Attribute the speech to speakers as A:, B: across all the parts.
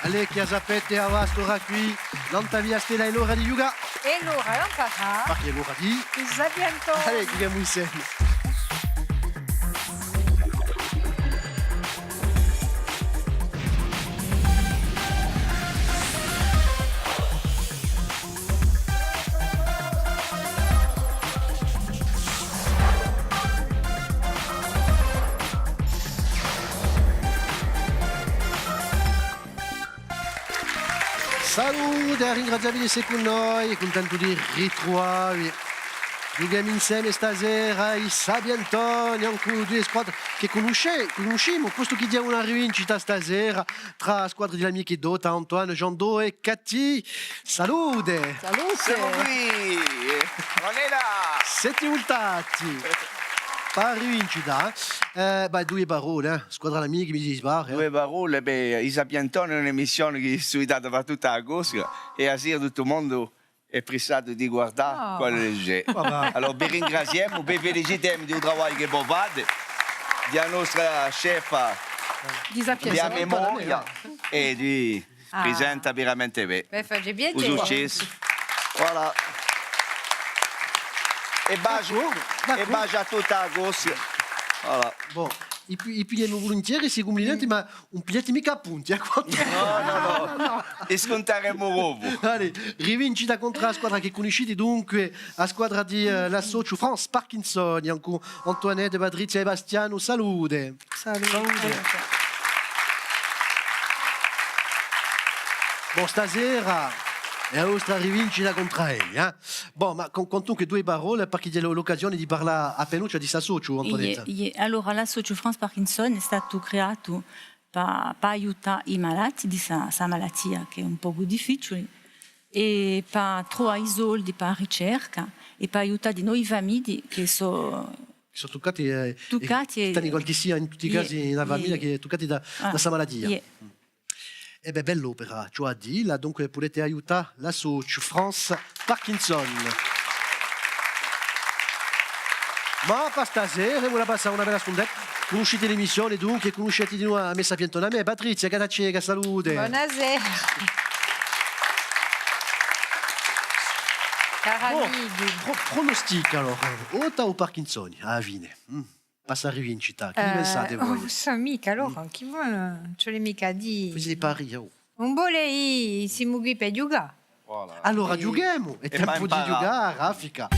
A: Allez, che sapete a vostra qui, non t'avia stella e l'ora di Yuga.
B: E l'ora non farà.
A: Perché è l'ora di?
B: Sabiento.
A: Allez, che abbiamo insieme. Salute, ringraziamo di essere con noi, contento di ritrovarvi. Giochiamo insieme stasera i Sabi Antonio, anche due squadre che conosciamo, posto che diamo una rivincita stasera tra la squadra degli amici Dota, Antoine, Jean-Do e Cathy. Salute!
B: Salute!
C: Siamo qui! Non è là!
A: Siete voltati! Per rivincita, due parole, squadra d'amici, mi dici pare.
C: Due parole, i Sabi Antonio è un'emissione che è studiata per tutta la Corsica e a sera tutto il mondo è pressato di guardare quello che c'è. Allora, vi ringraziamo, vi felicitiamo del lavoro che voi fate, della nostra chef di memoria e di presenta veramente bene.
B: Fa piacere.
C: Un successo. Voilà. E bacio a tutta la Corsica. Voilà.
A: Bon, i pigliamo volentieri, si complimenti, ma un pigliati mica appunti.
C: No. E scontaremo uovo.
A: Allez, rivincita contro la squadra che conoscete dunque, la squadra di la Socio France Parkinson, anche Antoinette, Patrizia e Bastiano, salute. Salute. Bon, stasera è la nostra rivincita contro lei. Bon, ma comunque due parole perché c'è l'occasione di parlare a Penuccia di Socio, Antoinette.
D: Allora, la Socio France Parkinson è stato creato per aiutare i malati di questa malattia che è un po' difficile e per trovare i soldi per la ricerca e per aiutare noi famiglie che sono
A: toccati e
D: stanno
A: qual che sia in tutti i casi una famiglia che è toccata da questa malattia. E beh, bella opera, cioè di là, dunque potete aiutare la Socio France Parkinson. Ma per stasera, vuole passare una bella stundetta. Conoscete l'emissione, dunque, conoscete di noi a Messa Piantona. A me, Patrizia, Catacega, salute.
B: Buonasera. Cari amici.
A: Pronostica, allora, Ota o Parkinson? A Avine. Passa a rivincita. Chi pensate voi?
B: Non so mica, allora, chi vuole? Non ce l'hai mica di...
A: Fai pari, oh.
B: Un bolei si muovi per giocare.
C: Voilà.
A: Allora, giochiamo. È tempo di giocare, Raffica.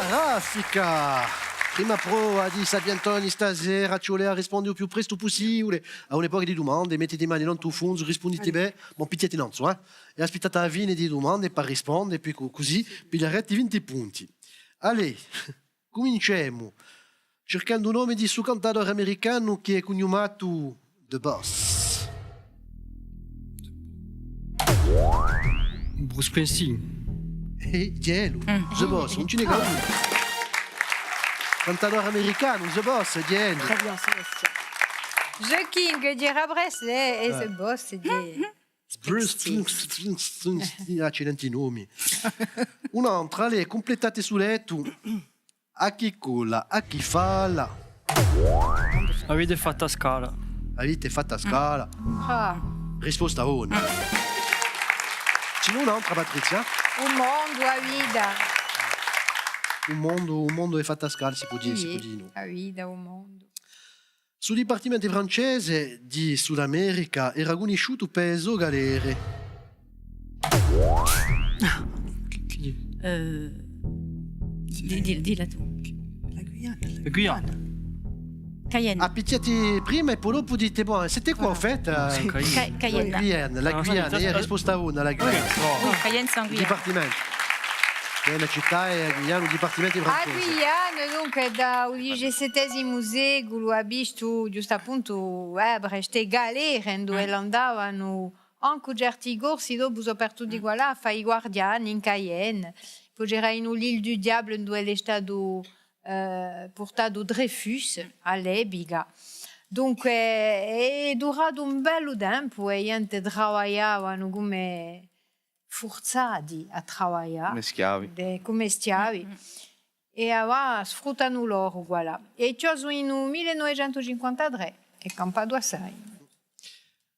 A: Raffica! Prima prova di Sabi Antonio stasera, ci voleva rispondere il più presto possibile a un'epoca di domande, mettete le mani in tuo fondo, rispondete bene, ma picchiate in alto, e aspettate la fine di domande per rispondere, e poi così piglierete 20 punti. Allez, cominciamo, cercando un nome di suo cantatore americano che è cognomato The Boss.
E: Bruce Springsteen.
A: Gelo, The Boss, non ce n'è uno. Cantatore americano, The Boss, Gelo.
B: The King dirà Bresley e The Boss di...
A: Bruce Springsteen, accidenti nomi. Un'altra, lei, completate su letto. A chi colla, a chi falla.
E: Avete fatto a scala.
A: Avete fatta a scala. Risposta 1. Ce n'è un'altra, Patrizia?
B: Un mondo a vita.
A: Un mondo è fatta a scala, si può dire, si può dire.
B: A vita, un mondo.
A: Sul dipartimento francese di Sud America era conosciuto per le sue galere.
D: Dilla tu.
E: La Guyana.
D: Cayenne.
A: Ah, picchiati prima e poi dopo dite, bon, c'était quoi en fait?
D: Cayenne.
A: La Guyane, è risposta 1, la Guyane.
D: Cayenne, c'est en Guyane.
A: Dipartimento. Che è una città e Guyane, un dipartimento
B: A
A: francese.
B: Guyane, dunque, da XVII secolo ha visto, giusto appunto, queste galere dove andavano anche certi corsi, dopo soprattutto di qua là, a fare i guardiani in Cayenne. Poi c'era in l'Île du Diable dove è stato portato Dreyfus all'epoca. Dunque, è durato un bel tempo e gente lavoravano come forzati a lavorare.
C: Come schiavi.
B: Come schiavi. E ora sfruttano loro, voilà. E ciò sono in 1953. e Campadua assai.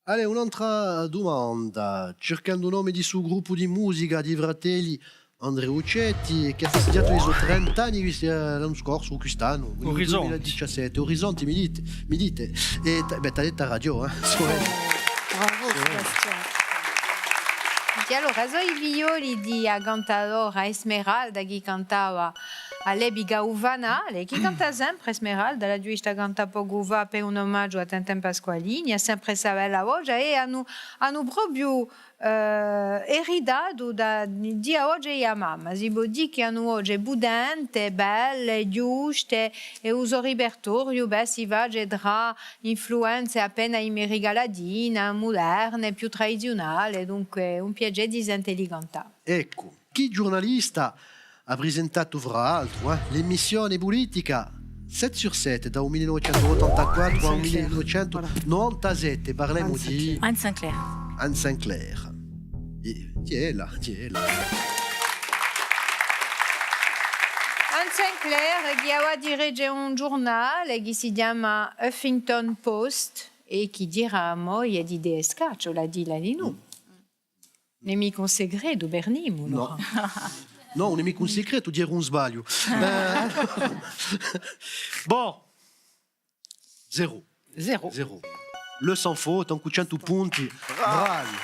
A: Allora, un'altra domanda. Cercando un nome di suo gruppo di musica di fratelli Andrea Uccetti, che ha festeggiato i suoi 30 anni l'anno scorso o quest'anno, nel
E: Orizzonti.
A: 2017. Orizzonti, mi dite. E t'ha detto a radio,
B: Bravo, Sebastiano. E allora, so i violi di a cantador a Esmeralda che cantava a Lebiga Uvanale, che canta sempre Esmeralda, la giusta canta poco va per un omaggio a Tintin Pasqualini, ha sempre questa bella voce e hanno proprio ereditato di oggi e a mamma. Si può dire che hanno oggi budente, belle, giuste e uso repertorio, si va a influenze appena imerigaladine, moderne, più tradizionale, dunque un piacere di intelligente.
A: Ecco, chi giornalista ha presentato fra l'altro l'emissione politica 7 su 7 da 1984 al 1997. Parliamo di
D: Anne Sinclair.
A: Anne Sinclair. Chi è là?
B: Anne Sinclair che ha dirige un giornale che si chiama Huffington Post e che dirà moglie di Descaccio, la di nous. Nemico segreto Bernimo.
A: No. No, non è mica un segreto dire un sbaglio. Bon. Zero. Le sans faute, con 100 punti. Bravi.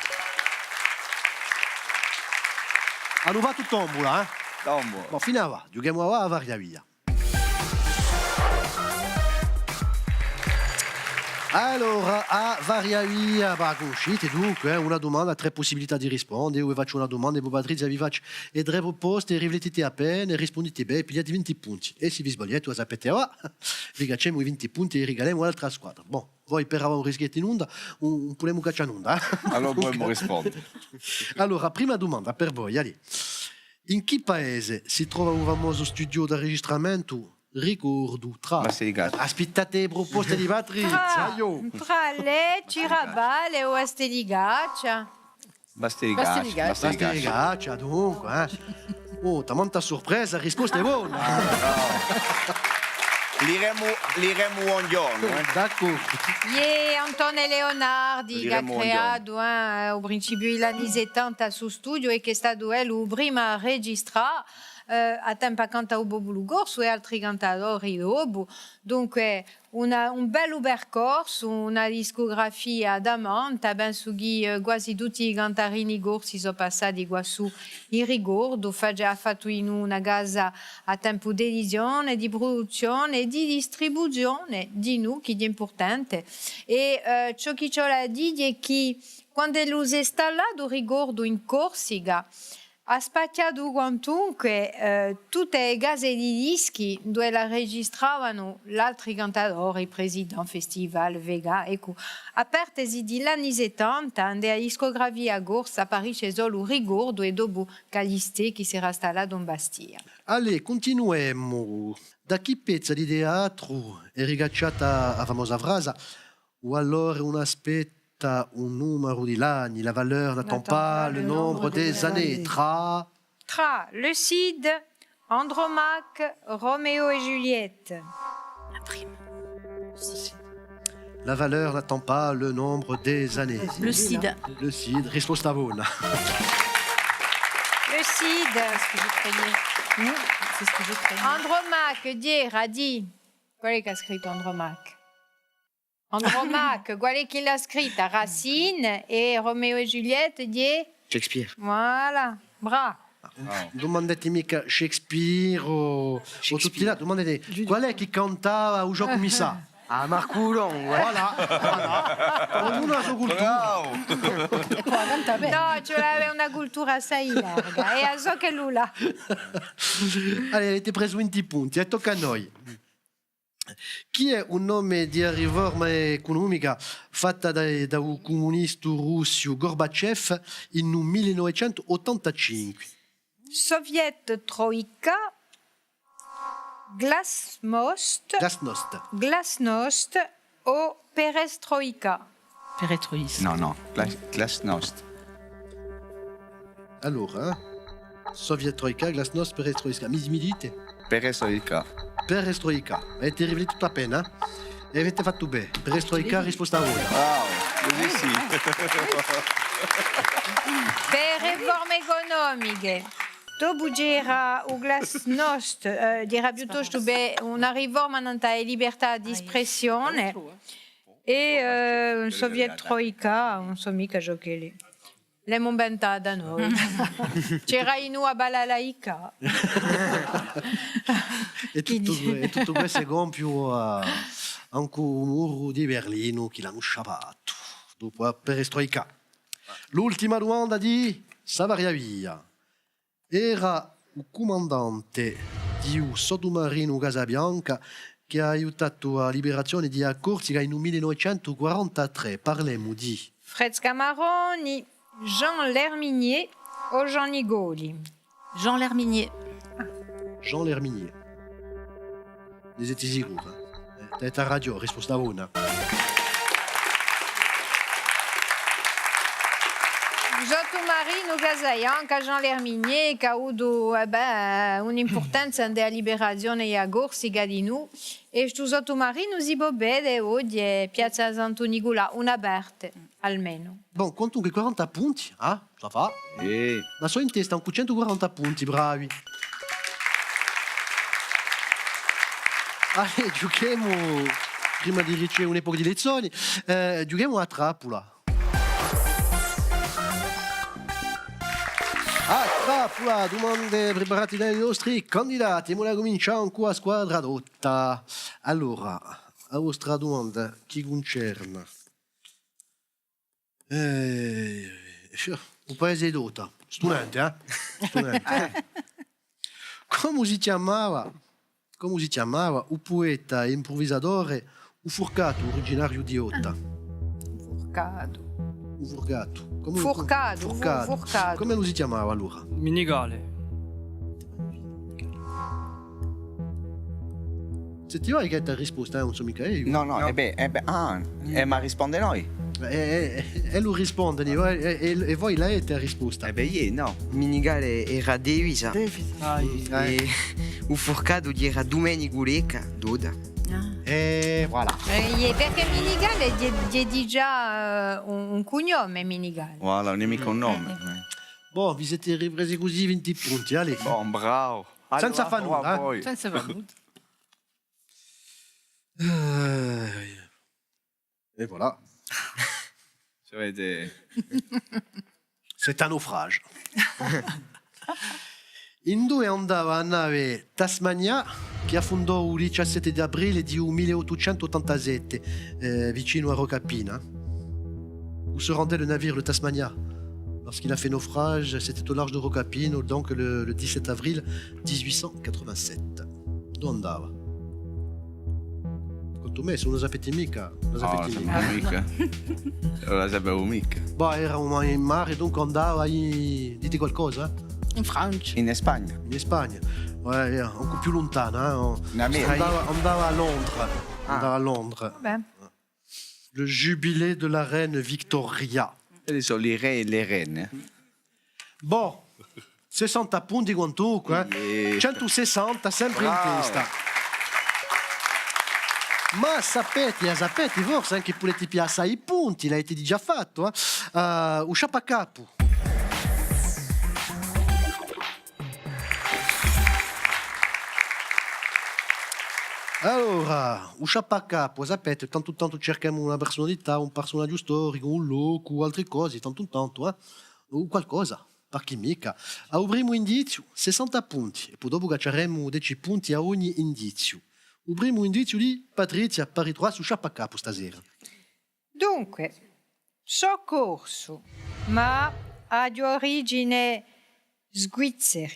A: Hanno fatto tombola,
C: Tombo.
A: Bon, fino a va. Giochiamo a varia via. Allora, a varia via, conoscete dunque, una domanda, 3 possibilità di rispondere. Io vi faccio una domanda e voi Patrizia vi faccio e 3 proposte, riflettete appena, rispondete bene e pigliate 20 punti. E se vi sbagliate, sapete, vi cacciamo i 20 punti e regaliamo un'altra squadra. Bon, voi per avere un rischietto in onda, un potremmo cacciare in onda.
C: Allora dobbiamo rispondere.
A: Allora, prima domanda per voi, allez. In che paese si trova un famoso studio di registramento? Ricordo tra.
C: Basilicata.
A: Aspettate le proposte di Patrizia.
B: Tra Lecce, Rabale o Asteligaccia.
A: Bastarigaccia, dunque. Oh, t'ha molta sorpresa, la risposta è buona.
C: Liremo un giorno.
A: D'accordo.
B: Antonio Leonardi che ha
C: Diremo
B: creato al principio degli anni 70 su studio e che è stato il primo a registrare a tempo canta Bobo Gorso e altri cantatori dopo. Dunque un bello percorso, una discografia d'amante, ben su cui quasi tutti i cantarini gorsi sono passati qua su il ricordo, ha fatto in una casa a tempo di edizione, di produzione e di distribuzione di noi, che è importante. E ciò che c'ho da dire è che quando lui è installato ricordo in Corsica, ha spacciato quantunque tutte le case di dischi dove la registravano gli altri cantatori, il presidente festival, Vega, ecco. A parte degli anni 70, nella discografia Gorsa apparisce solo ricordo e dopo Caliste che si era installato in Bastia.
A: Allez, continuiamo. Da che pezzo di teatro è rigacciata la famosa frase o allora un aspetto un numero di anni, la valeur n'attend pas le nombre des années. Tra
B: Le Cid, Andromaque, Roméo et Juliette.
D: La prime.
A: la valeur n'attend pas le nombre des années.
D: Le Cid.
A: Le Cid, risposta buona.
B: Le Cid.
D: C'est ce que je craignais. C'est ce que je craignais.
B: Andromaque, dire, a dit. Qual è che ha scritto Andromaque? Andromaque, qual è che l'ha scritta? Racine e Romeo e Juliette di
A: Shakespeare.
B: Voilà, bravo.
A: Domandate mica Shakespeare o tutti là, domandate qual è che cantava un gioco mi sa?
F: Ah, Marco Hulon,
A: Voilà. Ognuno ha la sua cultura.
B: No, ce l'aveva una cultura assai larga e a so che lui l'ha.
A: Allora, avete preso 20 punti, e tocca a noi. Chi è un nome di riforma economica fatta da un comunista russo Gorbachev in 1985?
B: Soviet Troika, Glasnost, Glasnost o Perestroika.
D: Perestroïsme.
C: No, Glasnost.
A: Allora, Soviet Troika, Glasnost, Perestroika. Mi dite?
C: Perestroika.
A: Perestroika. Avete riflettuto appena? E avete fatto bene. Perestroika, risposta a voi.
C: Bravo, così sì.
B: Per reforme economiche, to buggera u glasnost, dirà piuttosto una riforma nella libertà di espressione e un soviet troika, non so mica giochi. L'abbiamo inventata da noi. C'era in a balalaika.
A: E tutto questo è compio anche un muro di Berlino che l'hanno sciapato dopo la perestroika. L'ultima domanda di Savaria Via. Era il comandante di un sottomarino Casabianca che ha aiutato la liberazione di Corsica nel 1943. Parliamo di
B: Fred Scamaroni, Jean Lerminier o Jean Nigoli.
D: Jean Lerminier.
A: Jean Lerminier. Ne siete sicuri? Avete ragione, risposta una.
B: Sottomarino Casabianca, Jean Lerminier, che ha avuto un'importanza nella liberazione di Corsica di noi. E questo sottomarino si può vedere oggi è Piazza Santo Nicola, una parte almeno.
A: Bon, comunque 40 punti, ah? Ça fa? Ma so in testa un 140 punti, bravi. Allora, giochiamo, prima di ricevere un'epoca di lezioni, giochiamo a trappola. A trappola, domande preparate dai nostri candidati. Ora cominciamo con la squadra dotta. Allora, la vostra domanda chi concerne? Un paese dota, studente, eh? Studente. Come si chiamava il poeta e improvvisatore Ufurcato, originario di Otta? Ufurcato.
B: Furcado.
A: Come lo si chiamava allora?
E: Minigale.
A: Se ti vai che ti ha risposto, non so mica io.
C: No, ma risponde noi.
A: E lui risponde, e voi lei ti ha risposto.
C: No.
F: Minigale era Devisa
E: Ai.
F: e Ufurcado era Domenico Lecca, Doda.
A: E voilà.
B: Perché Minigale è già un cognome Minigale.
C: Voilà, non è mica un nome.
A: Boh, vi siete ripresi così 20 punti, allez.
C: Buon, bravo.
A: Senza far nulla,
C: Poi.
D: Senza valuta.
A: E voilà. C'est un naufrage. In due andava a nave Tasmania che affondò il 17 di aprile di 1887 vicino a Rocapina, où se rendait le navire le Tasmania. Lorsqu'il a fait naufrage, c'était au large de Rocapino, donc le 17 avril 1887. Dove andava? Conto me, se non lo sapete mica. Non lo sapete mica.
C: Non la sapevo mica.
A: Boh, era in mare, dunque andava in... Dite qualcosa?
B: In Francia.
C: In Spagna.
A: In Spagna. Ouais, un po' più lontana.
C: In America.
A: Andava a Londres. Andava a Londres.
B: Vabbè.
A: Le jubilé de la reine Victoria.
C: Quelle sono i re e le reine.
A: Bon, 60 punti quantunque. 160 sempre in testa. Ma sapete forse anche volete piazzare i punti, l'avete già fatto, usciamo a capo. Allora, usciamo a capo, sapete, tanto cerchiamo una personalità, un personaggio storico, un look, o altre cose, tanto, o qualcosa, perché mica. A un primo indizio, 60 punti, e poi dopo cacceremo 10 punti a ogni indizio. Il primo indizio di Patrizia per ritrovare su Sciappa Capo stasera.
B: Dunque, soccorso, ma ha di origine svizzera.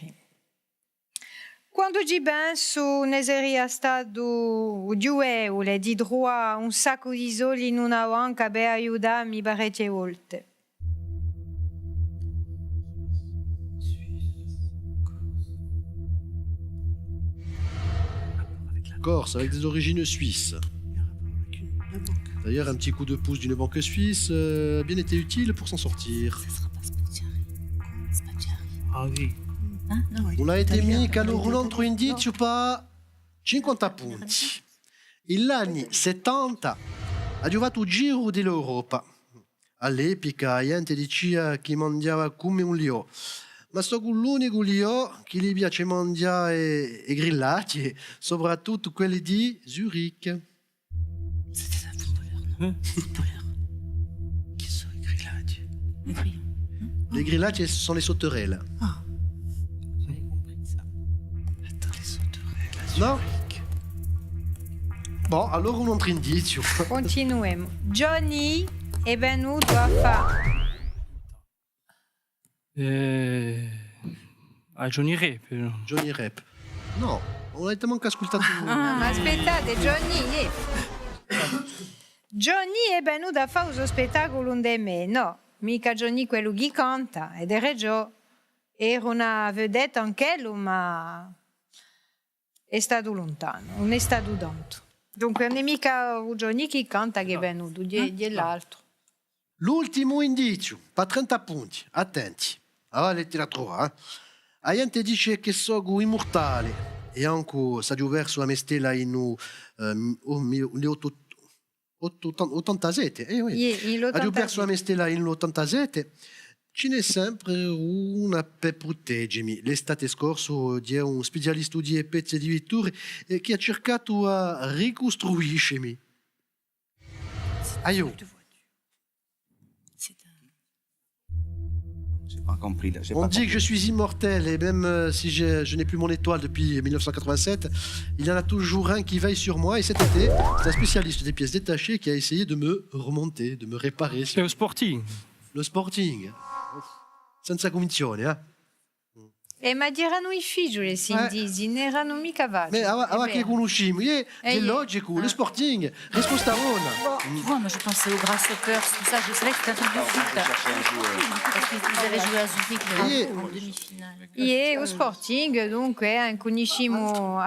B: Quando ci penso, ne sarebbe stato due di droit un sacco di soldi in una banca per aiutarmi parecchie volte.
A: Corse, avec des origines suisses. D'ailleurs, un petit coup de pouce d'une banque suisse a bien été utile pour s'en sortir.
E: Ah oui.
A: Non avete mica lo roulant indizio pa 50 punti. negli anni 70 ha giocato il giro dell'Europa. All'epoca la gente diceva che mangiava come un liò, ma sto con l'unico liò che gli piace mangiare i grillati, soprattutto quelli di Zurich.
D: C'était un footballeur, non? Footballeur.
F: Chi sono i grillati?
D: Les grillons.
A: Les grillati sono le sauterelles.
D: Ah,
F: J'avais compris ça. Attends, les sauterelles.
A: No? Bon, allora un altro indizio.
B: Continuiamo. Johnny è venuto a fare.
E: A Johnny Rep.
A: Johnny Rep. No, ho letteralmente ascoltato.
B: Ma aspettate, Johnny è venuto a fare uno spettacolo di me. No, mica Johnny quello che canta, ed era Gio. Era una vedetta anch'ello, ma è stato lontano, non è stato tanto. Dunque non è mica Johnny che canta che è venuto, di l'altro.
A: L'ultimo indizio, per 30 punti, attenti. Allora le tira trovare. La gente dice che sono immortale e anche sta giù verso la mestella in 87. Ha giù verso la mestella in 87. Ce n'è sempre una per proteggermi. L'estate scorsa c'è un specialista di pezzi di vetture che ha cercato a ricostruirmi. Aiuto.
C: J'ai pas compris. Là. J'ai
A: On
C: pas
A: dit que
C: compris.
A: je suis immortel et même si je n'ai plus mon étoile depuis 1987, il y en a toujours un qui veille sur moi et cet été, c'est un spécialiste des pièces détachées qui a essayé de me remonter, de me réparer.
E: C'est au Sporting.
A: Le Sporting. Senza convinzione, eh?
B: Ma diranno i figli le sindisi, non erano mica vacci.
A: Mais avant che conosciamo, è logico, le Sporting, risposta una.
D: tu vois, moi je pensais aux Grasshoppers, tout ça, je savais que c'était un truc de foot. Parce qu'ils avaient joué à Zurich en demi-finale.
B: Ie, o Sporting, dunque, conosciamo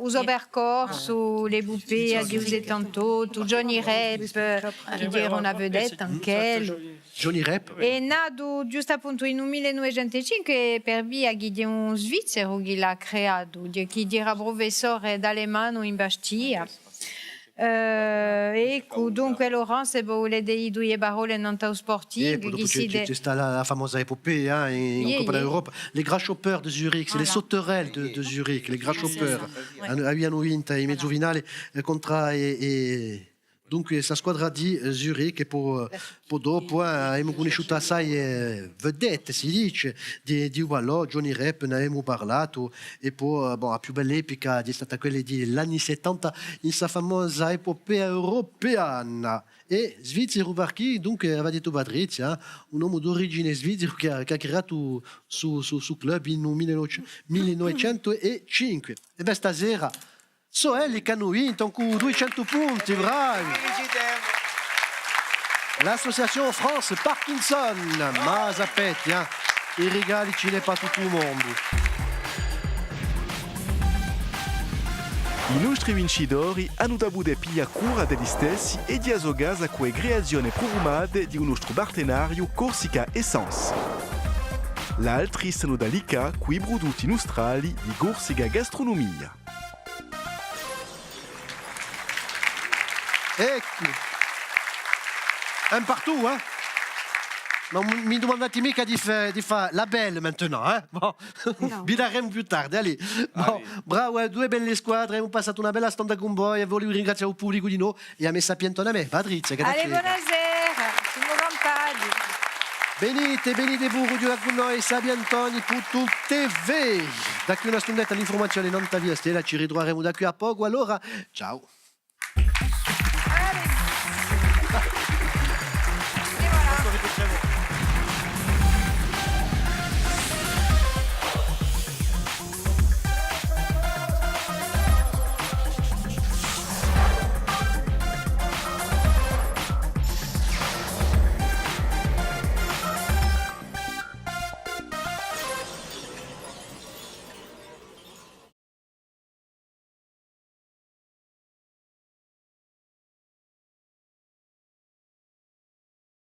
B: uso percorso, le buppe di 78, Johnny Rep, che era una vedetta anch'ello.
A: Johnny Rep.
B: È nato giusto appunto in 1905 per via di un svizzero che l'ha creato, che era professore d'alemanno in Bastia. Ecco, dunque Laurence vuole dei due parole non tau Sporting.
A: Dopo c'è sta la famosa epopea in Coppa d'Europa. Les Grasshoppers de Zurich, c'est les sauterelles de Zurich, les Grasshoppers. Abbiano vinto in mezzofinale contro dunque questa squadra di Zurich e poi dopo abbiamo conosciuto assai vedette, si dice, di Wallò, Johnny Rep, ne abbiamo parlato e poi la più bella epica è stata quella degli anni 70 in sa famosa epopea europeana. E svizzero perché dunque aveva detto Patrizia, un uomo d'origine svizzero che ha creato su club in 1905. E beh, stasera Soelli che hanno vinto con 200 punti, bravi! L'associazione France Parkinson, ma sapete, i regali ce n'è per tutto il mondo.
G: I nostri vincitori hanno avuto piglia cura degli stessi e di assogasa con creazione programmate di un nostro partenario Corsica Essence. L'altri sono da Lica con i prodotti nostrali di Corsica Gastronomia.
A: Ecco, un partout, hein? Non mi domandate mica di fare la belle maintenant, eh? Bon, vi daremo più tardi, allez. Bon, bravo, due belle squadre, abbiamo passato una bella standa con voi e volevo ringraziare il pubblico di noi e a me sapientone a me, Patrizia, che
B: Allez, buonasera, siamo compagni.
A: Venite pure con noi, Sabio Antoni, Putu TV. Da qui una stundetta l'informazione non taglia stella, ci ritroveremo da qui a poco, allora, ciao.